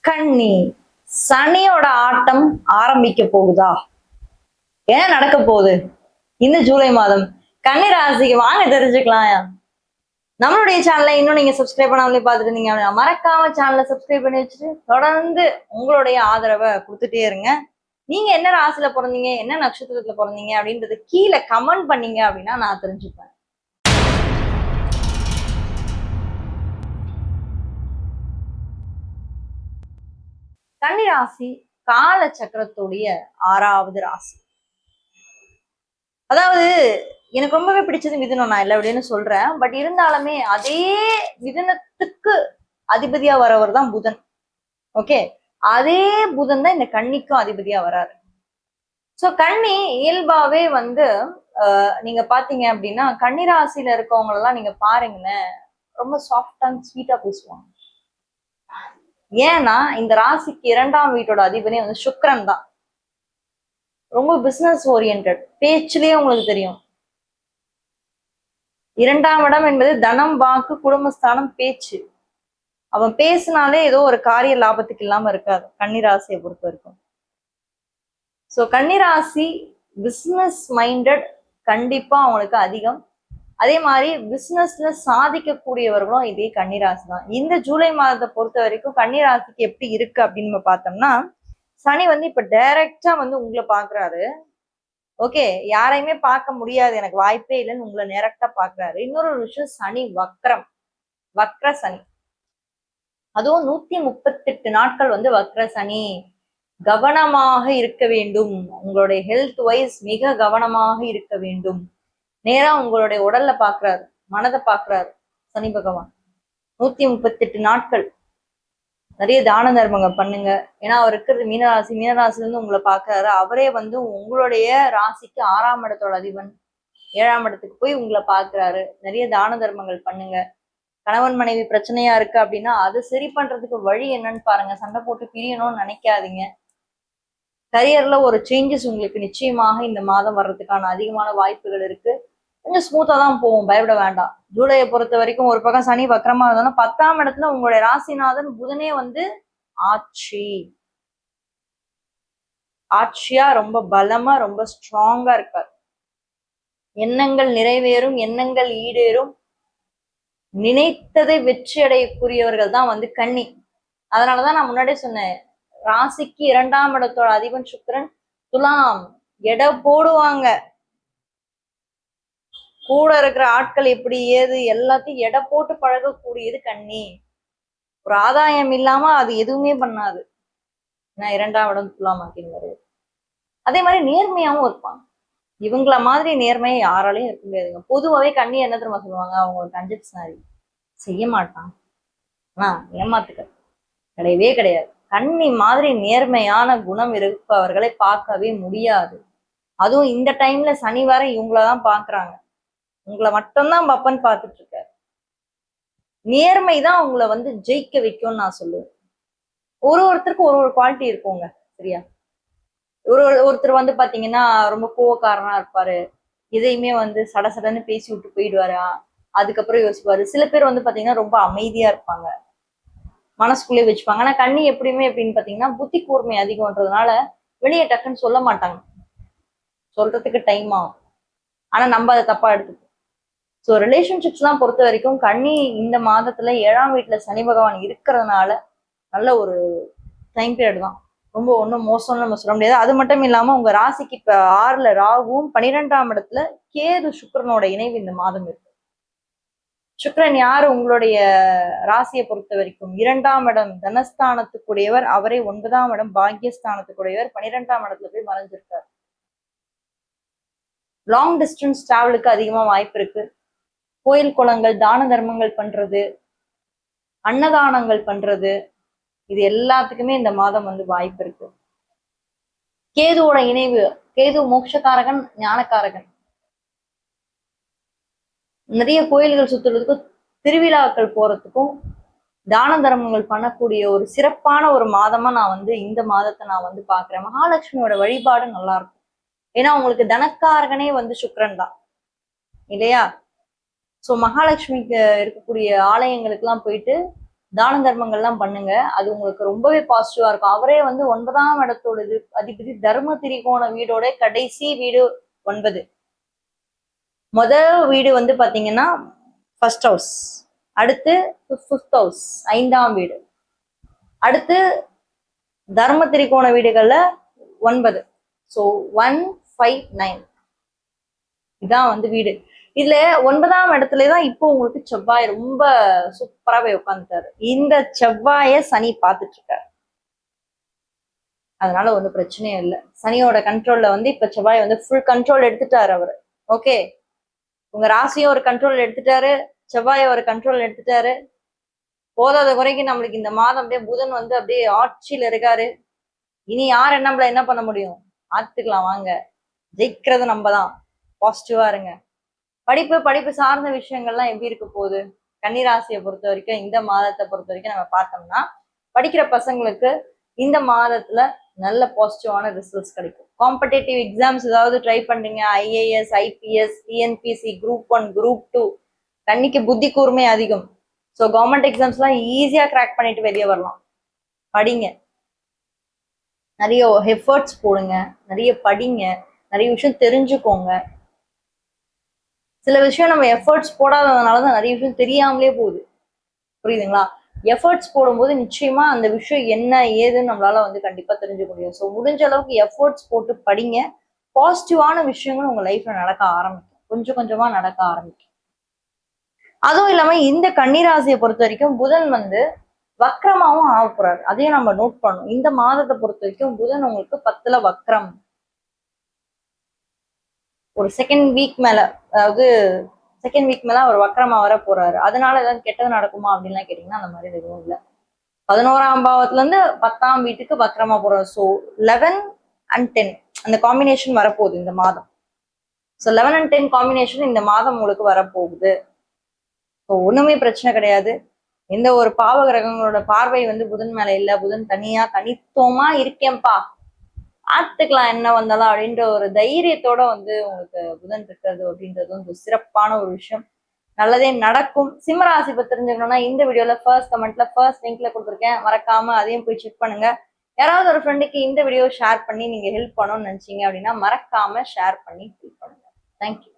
கன்னி சனியோட ஆட்டம் ஆரம்பிக்க போகுதா? என்ன நடக்க போகுது இந்த ஜூலை மாதம்? கன்னி ராசிக்கு வாங்க தெரிஞ்சுக்கலாம். நம்மளுடைய சேனலை இன்னும் நீங்க சப்ஸ்கிரைப் பண்ணாமலே பார்த்துட்டு இருந்தீங்க அப்படின்னா மறக்காம சேனலை சப்ஸ்கிரைப் பண்ணி வச்சுட்டு தொடர்ந்து உங்களுடைய ஆதரவை கொடுத்துட்டே இருங்க. நீங்க என்ன ராசியில பிறந்தீங்க, என்ன நட்சத்திரத்துல பிறந்தீங்க அப்படின்றது கீழே கமெண்ட் பண்ணீங்க அப்படின்னா நான் தெரிஞ்சுப்பேன். கன்னி ராசி கால சக்கரத்துடைய 6வது ராசி. அதாவது எனக்கு ரொம்பவே பிடிச்சது மிதுனம், நான் இல்லை அப்படின்னு சொல்றேன். பட் இருந்தாலுமே அதே மிதுனத்துக்கு அதிபதியா வரவர் தான் புதன். ஓகே, அதே புதன் தான் இந்த கன்னிக்கும் அதிபதியா வராரு. சோ கன்னி இயல்பாவே நீங்க பாத்தீங்க அப்படின்னா கன்னி ராசியில இருக்கவங்க எல்லாம் நீங்க பாருங்களேன், ரொம்ப சாஃப்ட் அண்ட் ஸ்வீட்டா பேசுவாங்க. ஏன்னா இந்த ராசிக்கு 2ஆம் வீட்டோட அதிபதி சுக்கிரன் தான். ரொம்ப பிசினஸ் ஓரியன்ட், பேச்சுலயே உங்களுக்கு தெரியும். 2ஆம் இடம் என்பது தனம், வாக்கு, குடும்பஸ்தானம், பேச்சு. அவன் பேசினாலே ஏதோ ஒரு காரிய லாபத்துக்கு இல்லாம இருக்காது கன்னிராசியை பொறுத்த வரைக்கும். சோ கன்னிராசி பிசினஸ் மைண்டட் கண்டிப்பா அவங்களுக்கு அதிகம். அதே மாதிரி பிசினஸ்ல சாதிக்கக்கூடியவர்களும் இதே கன்னிராசி தான். இந்த ஜூலை மாதத்தை பொறுத்த வரைக்கும் கன்னிராசிக்கு எப்படி இருக்கு அப்படின்னு நம்ம பார்த்தோம்னா, சனி இப்ப டைரக்டா உங்களை பாக்குறாரு. ஓகே, யாரையுமே பார்க்க முடியாது, எனக்கு வாய்ப்பே இல்லைன்னு உங்களை டைரக்டா பாக்குறாரு. இன்னொரு விஷயம், சனி வக்ர சனி. அதுவும் 138 நாட்கள் வக்ர சனி. கவனமாக இருக்க வேண்டும், உங்களுடைய ஹெல்த் வைஸ் மிக கவனமாக இருக்க வேண்டும். நேரா உங்களுடைய உடல்ல பாக்குறாரு, மனதை பாக்குறாரு சனி பகவான். 138 நாட்கள் நிறைய தான தர்மங்கள் பண்ணுங்க. ஏன்னா அவர் இருக்கிறது மீனராசி, மீனராசில இருந்து உங்களை பாக்குறாரு. அவரே உங்களுடைய ராசிக்கு 6ஆம் இடத்தோட அதிபன். 7ஆம் இடத்துக்கு போய் உங்களை பாக்குறாரு. நிறைய தான தர்மங்கள் பண்ணுங்க. கணவன் மனைவி பிரச்சனையா இருக்கு அப்படின்னா அதை சரி பண்றதுக்கு வழி என்னன்னு பாருங்க. சண்டை போட்டு பிரியணும்னு நினைக்காதீங்க. கரியர்ல ஒரு சேஞ்சஸ் உங்களுக்கு நிச்சயமாக இந்த மாதம் வர்றதுக்கான அதிகமான வாய்ப்புகள் இருக்கு. கொஞ்சம் ஸ்மூத்தா தான் போகும், பயப்பட வேண்டாம். ஜூலையை பொறுத்த வரைக்கும் ஒரு பக்கம் சனி வக்கரமா இருந்தாலும் 10ஆம் இடத்துல உங்களுடைய ராசிநாதன் புதனே ஆட்சியா ரொம்ப பலமா ரொம்ப ஸ்ட்ராங்கா இருக்காரு. எண்ணங்கள் நிறைவேறும், எண்ணங்கள் ஈடேறும், நினைத்ததை வெற்றி அடையக்கூடியவர்கள் தான் கன்னி. அதனாலதான் நான் முன்னாடியே சொன்னேன், ராசிக்கு 2ஆம் இடத்தோட அதிபன் சுக்கிரன். துலாம் எடை போடுவாங்க. கூட இருக்கிற ஆட்கள் எப்படி ஏது எல்லாத்தையும் எடை போட்டு பழகக்கூடியது கன்னி. ஒரு ஆதாயம் இல்லாம அது எதுவுமே பண்ணாது. நான் 2ஆம் இடம் துலாம் ஆக்கின்னு. அதே மாதிரி நேர்மையாவும் இருப்பாங்க. இவங்கள மாதிரி நேர்மையை யாராலையும் இருக்க முடியாதுங்க. பொதுவாகவே கன்னி என்ன தெரியுமா சொல்லுவாங்க, அவங்க ஒரு கஞ்சப்ஸ்னாரி, செய்ய மாட்டான் ஆனா ஏமாத்துக்க கிடையவே கிடையாது. கன்னி மாதிரி நேர்மையான குணம் இருப்பவர்களை பார்க்கவே முடியாது. அதுவும் இந்த டைம்ல சனி வர இவங்களதான் பாக்குறாங்க. உங்களை மட்டும்தான் பப்பன் பார்த்துட்டு இருக்காரு. நேர்மைதான் உங்களை ஜெயிக்க வைக்கும்னு நான் சொல்லுவேன். ஒருத்தருக்கும் ஒரு குவாலிட்டி இருக்குங்க, சரியா? ஒருத்தர் பாத்தீங்கன்னா ரொம்ப கோவக்காரனா இருப்பாரு. எதையுமே சடசடன்னு பேசி விட்டு போயிடுவாரா, அதுக்கப்புறம் யோசிப்பாரு. சில பேர் பாத்தீங்கன்னா ரொம்ப அமைதியா இருப்பாங்க, மனசுக்குள்ளே வச்சுப்பாங்க. ஆனா கன்னி எப்படியுமே எப்படின்னு பாத்தீங்கன்னா புத்தி கூர்மை அதிகம்ன்றதுனால வெளியே டக்குன்னு சொல்ல மாட்டாங்க. சொல்றதுக்கு டைம் ஆகும், ஆனா நம்ம அதை தப்பா எடுத்துப்போம். ஸோ ரிலேஷன்ஷிப்ஸ் எல்லாம் பொறுத்த வரைக்கும் கன்னி இந்த மாதத்துல 7ஆம் வீட்டுல சனி பகவான் இருக்கிறதுனால நல்ல ஒரு டைம் பீரியட் தான். ரொம்ப ஒன்றும் மோசம்னு நம்ம சொல்ல முடியாது. அது மட்டும் இல்லாம உங்க ராசிக்கு இப்ப 6ல ராகுவும் 12ஆம் இடத்துல கேது சுக்கிரனோட இணைவு இந்த மாதம் இருக்கு. சுக்கிரன் யாரு? உங்களுடைய ராசியை பொறுத்த வரைக்கும் 2ஆம் இடம் தனஸ்தானத்துக்குடையவர். அவரே 9ஆம் இடம் பாக்கியஸ்தானத்துக்குடையவர். 12ஆம் இடத்துல போய் மறைஞ்சிருக்காரு. லாங் டிஸ்டன்ஸ் டிராவலுக்கு அதிகமா வாய்ப்பு இருக்கு. கோயில் குளங்கள், தான தர்மங்கள் பண்றது, அன்னதானங்கள் பண்றது, இது எல்லாத்துக்குமே இந்த மாதம் வாய்ப்பு இருக்கு. கேதுவோட இணைவு, கேது மோட்சக்காரகன், ஞானக்காரகன். நிறைய கோயில்கள் சுத்துறதுக்கும் திருவிழாக்கள் போறதுக்கும் தான தர்மங்கள் பண்ணக்கூடிய ஒரு சிறப்பான ஒரு மாதமா நான் இந்த மாதத்தை நான் பாக்குறேன். மகாலட்சுமியோட வழிபாடு நல்லா இருக்கும். ஏன்னா உங்களுக்கு தனக்காரகனே சுக்கிரன் தான் இல்லையா? சோ மகாலட்சுமிக்கு இருக்கக்கூடிய ஆலயங்களுக்கு எல்லாம் போயிட்டு தான தர்மங்கள்லாம் பண்ணுங்க. அது உங்களுக்கு ரொம்பவே பாசிட்டிவா இருக்கும். அவரே வந்து 9ஆம் இடத்தோட இது அதிபதி தர்ம திரிகோண வீடோட கடைசி வீடு 9. முதல் வீடு வந்து பாத்தீங்கன்னா ஃபர்ஸ்ட் ஹவுஸ், அடுத்து ஃபிஃப்த் ஹவுஸ் 5ஆம் வீடு, அடுத்து தர்ம திரிகோண வீடுகள்ல 9. ஸோ 1, 5, 9 இதான் வந்து வீடு. இதுல 9ஆம் இடத்துலதான் இப்போ உங்களுக்கு செவ்வாய் ரொம்ப சூப்பராகவே உட்காந்துட்டாரு. இந்த செவ்வாய சனி பார்த்துட்டு இருக்காரு. அதனால ஒன்றும் பிரச்சனையும் இல்லை. சனியோட கண்ட்ரோல்ல வந்து இப்ப செவ்வாய் வந்து ஃபுல் கண்ட்ரோல் எடுத்துட்டாரு அவரு. ஓகே, உங்க ராசியும் ஒரு கண்ட்ரோல் எடுத்துட்டாரு, செவ்வாய ஒரு கண்ட்ரோல் எடுத்துட்டாரு. போதாத குறைக்கு நம்மளுக்கு இந்த மாதம் அப்படியே புதன் வந்து அப்படியே ஆட்சியில இருக்காரு. இனி யார் நம்மள என்ன பண்ண முடியும்? ஆத்துக்கலாம் வாங்க, ஜெயிக்கிறது நம்ம தான். பாசிட்டிவா இருங்க. படிப்பு சார்ந்த விஷயங்கள்லாம் எப்படி இருக்க போகுது? கன்னிராசியை பொறுத்த வரைக்கும் இந்த மாதத்தை பொறுத்த வரைக்கும் நம்ம பார்த்தோம்னா, படிக்கிற பசங்களுக்கு இந்த மாதத்துல நல்ல பாசிட்டிவான ரிசல்ட்ஸ் கிடைக்கும். காம்படேட்டிவ் எக்ஸாம்ஸ் ஏதாவது ட்ரை பண்றீங்க, IAS, IPS, TNPSC, group 1, group 2, கண்ணிக்கு புத்தி கூர்மை அதிகம். ஸோ கவர்மெண்ட் எக்ஸாம்ஸ்லாம் ஈஸியா கிராக் பண்ணிட்டு வெளியே வரலாம். படிங்க, நிறைய எஃபர்ட்ஸ் போடுங்க, நிறைய படிங்க, நிறைய விஷயம் தெரிஞ்சுக்கோங்க. சில விஷயம் நம்ம எஃபர்ட்ஸ் போடாததுனாலதான் நிறைய விஷயம் தெரியாமலே போகுது. புரியுதுங்களா? எஃபர்ட்ஸ் போடும்போது நிச்சயமா அந்த விஷயம் என்ன ஏதுன்னு நம்மளால வந்து கண்டிப்பா தெரிஞ்சுக்க முடியும். ஸோ முடிஞ்ச அளவுக்கு எஃபர்ட்ஸ் போட்டு படிங்க. பாசிட்டிவான விஷயங்களும் உங்க லைஃப்ல நடக்க ஆரம்பிக்கும், கொஞ்சம் கொஞ்சமா நடக்க ஆரம்பிக்கும். அதுவும் இல்லாம இந்த கன்னிராசியை பொறுத்த வரைக்கும் புதன் வந்து வக்ரமாவும் ஆக போறாரு. அதையும் நம்ம நோட் பண்ணணும். இந்த மாதத்தை பொறுத்த வரைக்கும் புதன் உங்களுக்கு 10ல வக்ரம். ஒரு செகண்ட் வீக் மேல, அதாவது செகண்ட் வீக் மேல அவர் வக்ரமா வர போறாரு. அதனால ஏதாவது கெட்டது நடக்குமா அப்படின்லாம் கேட்டீங்கன்னா அந்த மாதிரி எதுவும் இல்லை. 11ஆம் பாவத்துல இருந்து 10ஆம் வீட்டுக்கு வக்ரமா போறாரு. ஸோ 11 and 10 அந்த காம்பினேஷன் வரப்போகுது இந்த மாதம். ஸோ 11 and 10 காம்பினேஷன் இந்த மாதம் உங்களுக்கு வரப்போகுது. ஸோ ஒண்ணுமே பிரச்சனை கிடையாது. எந்த ஒரு பாவ கிரகங்களோட பார்வை வந்து புதன் மேல இல்ல. புதன் தனியா தனித்துவமா இருக்கேன்பா, ஆத்துக்கலாம் என்ன வந்தாலும் அப்படின்ற ஒரு தைரியத்தோட வந்து உங்களுக்கு புதன் இருக்கிறது அப்படின்றது வந்து சிறப்பான ஒரு விஷயம். நல்லதே நடக்கும். சிம்மராசி பத்தி தெரிஞ்சுக்கணும்னா இந்த வீடியோல ஃபர்ஸ்ட் கமெண்ட்ல ஃபர்ஸ்ட் லிங்க்ல கொடுத்துருக்கேன், மறக்காம அதையும் போய் செக் பண்ணுங்க. யாராவது ஒரு ஃப்ரெண்டுக்கு இந்த வீடியோ ஷேர் பண்ணி நீங்க ஹெல்ப் பண்ணணும்னு நினைச்சீங்க அப்படின்னா மறக்காம ஷேர் பண்ணி ஹெல்ப் பண்ணுங்க. தேங்க்யூ.